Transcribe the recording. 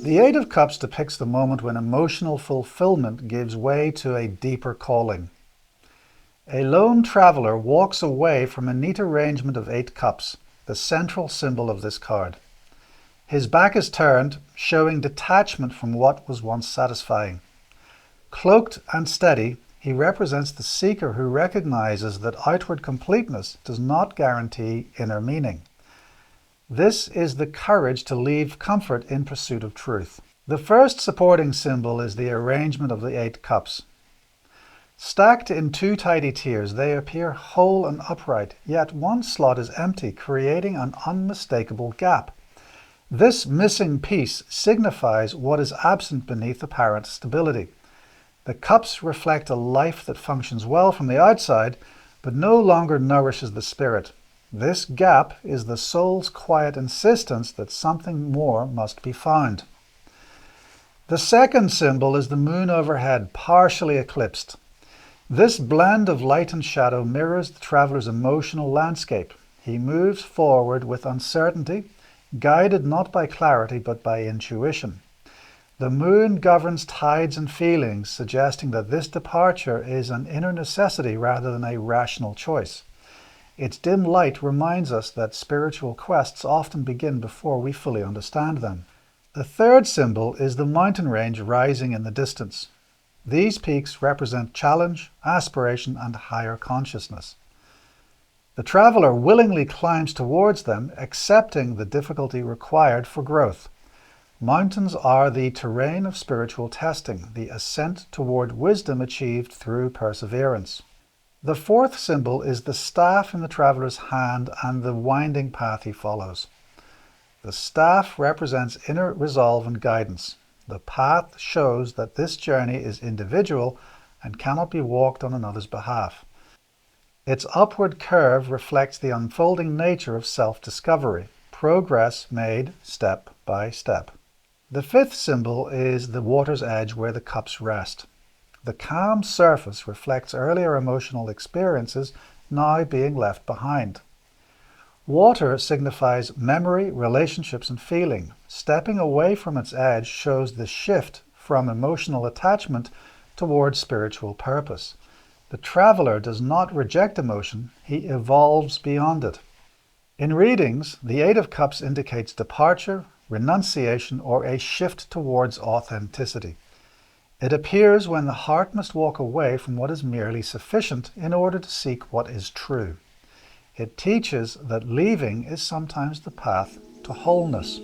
The Eight of Cups depicts the moment when emotional fulfillment gives way to a deeper calling. A lone traveler walks away from a neat arrangement of 8 cups, the central symbol of this card. His back is turned, showing detachment from what was once satisfying. Cloaked and steady, he represents the seeker who recognizes that outward completeness does not guarantee inner meaning. This is the courage to leave comfort in pursuit of truth. The first supporting symbol is the arrangement of the 8 cups. Stacked in 2 tidy tiers, they appear whole and upright, yet one slot is empty, creating an unmistakable gap. This missing piece signifies what is absent beneath apparent stability. The cups reflect a life that functions well from the outside, but no longer nourishes the spirit. This gap is the soul's quiet insistence that something more must be found. The second symbol is the moon overhead, partially eclipsed. This blend of light and shadow mirrors the traveler's emotional landscape. He moves forward with uncertainty, guided not by clarity but by intuition. The moon governs tides and feelings, suggesting that this departure is an inner necessity rather than a rational choice. Its dim light reminds us that spiritual quests often begin before we fully understand them. The third symbol is the mountain range rising in the distance. These peaks represent challenge, aspiration, and higher consciousness. The traveler willingly climbs towards them, accepting the difficulty required for growth. Mountains are the terrain of spiritual testing, the ascent toward wisdom achieved through perseverance. The fourth symbol is the staff in the traveler's hand and the winding path he follows. The staff represents inner resolve and guidance. The path shows that this journey is individual and cannot be walked on another's behalf. Its upward curve reflects the unfolding nature of self-discovery, progress made step by step. The fifth symbol is the water's edge where the cups rest. The calm surface reflects earlier emotional experiences now being left behind. Water signifies memory, relationships, and feeling. Stepping away from its edge shows the shift from emotional attachment towards spiritual purpose. The traveler does not reject emotion, he evolves beyond it. In readings, the Eight of Cups indicates departure, renunciation, or a shift towards authenticity. It appears when the heart must walk away from what is merely sufficient in order to seek what is true. It teaches that leaving is sometimes the path to wholeness.